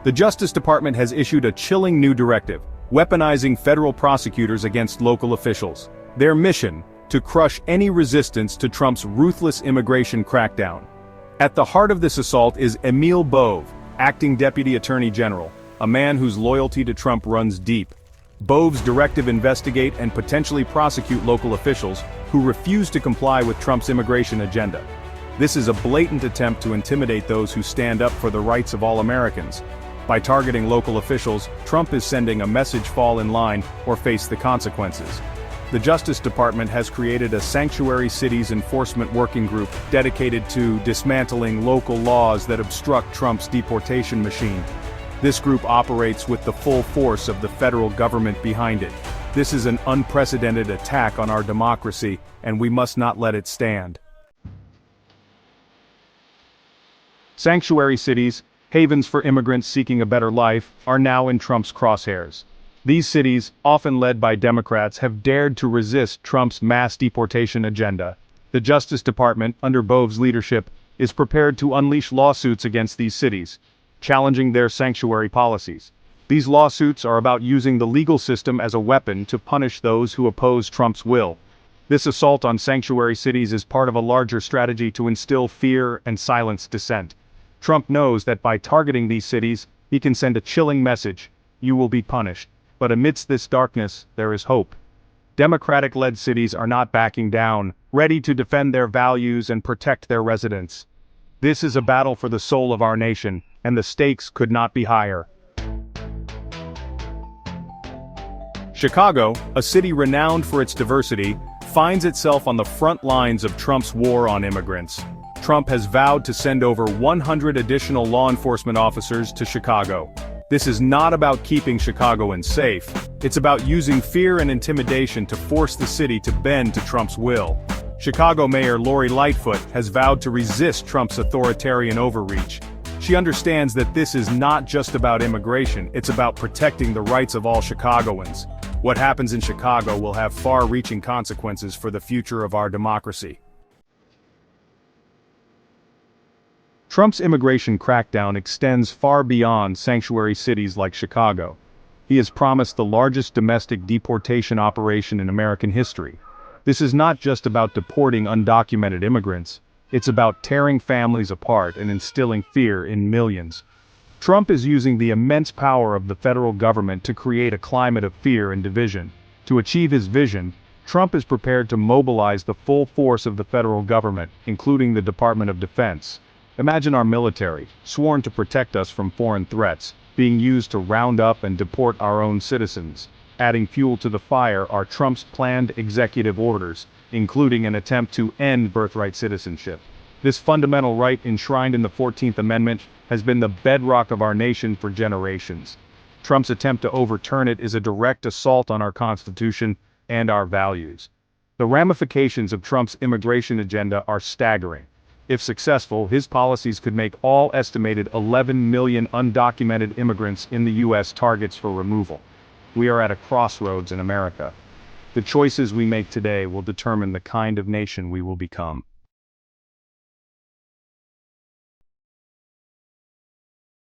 The Justice Department has issued a chilling new directive, weaponizing federal prosecutors against local officials. Their mission: to crush any resistance to Trump's ruthless immigration crackdown. At the heart of this assault is Emil Bove, acting Deputy Attorney General, a man whose loyalty to Trump runs deep. Bove's directive investigate and potentially prosecute local officials who refuse to comply with Trump's immigration agenda. This is a blatant attempt to intimidate those who stand up for the rights of all Americans. By targeting local officials, Trump is sending a message: fall in line or face the consequences. The Justice Department has created a Sanctuary Cities Enforcement Working Group dedicated to dismantling local laws that obstruct Trump's deportation machine. This group operates with the full force of the federal government behind it. This is an unprecedented attack on our democracy, and we must not let it stand. Sanctuary cities, havens for immigrants seeking a better life, are now in Trump's crosshairs. These cities, often led by Democrats, have dared to resist Trump's mass deportation agenda. The Justice Department, under Bove's leadership, is prepared to unleash lawsuits against these cities, challenging their sanctuary policies. These lawsuits are about using the legal system as a weapon to punish those who oppose Trump's will. This assault on sanctuary cities is part of a larger strategy to instill fear and silence dissent. Trump knows that by targeting these cities, he can send a chilling message: you will be punished. But amidst this darkness, there is hope. Democratic-led cities are not backing down, ready to defend their values and protect their residents. This is a battle for the soul of our nation, and the stakes could not be higher. Chicago, a city renowned for its diversity, finds itself on the front lines of Trump's war on immigrants. Trump has vowed to send over 100 additional law enforcement officers to Chicago. This is not about keeping Chicagoans safe. It's about using fear and intimidation to force the city to bend to Trump's will. Chicago Mayor Lori Lightfoot has vowed to resist Trump's authoritarian overreach. She understands that this is not just about immigration, it's about protecting the rights of all Chicagoans. What happens in Chicago will have far-reaching consequences for the future of our democracy. Trump's immigration crackdown extends far beyond sanctuary cities like Chicago. He has promised the largest domestic deportation operation in American history. This is not just about deporting undocumented immigrants, it's about tearing families apart and instilling fear in millions. Trump is using the immense power of the federal government to create a climate of fear and division. To achieve his vision, Trump is prepared to mobilize the full force of the federal government, including the Department of Defense. Imagine our military, sworn to protect us from foreign threats, being used to round up and deport our own citizens. Adding fuel to the fire are Trump's planned executive orders, including an attempt to end birthright citizenship. This fundamental right enshrined in the 14th Amendment has been the bedrock of our nation for generations. Trump's attempt to overturn it is a direct assault on our Constitution and our values. The ramifications of Trump's immigration agenda are staggering. If successful, his policies could make all estimated 11 million undocumented immigrants in the U.S. targets for removal. We are at a crossroads in America. The choices we make today will determine the kind of nation we will become.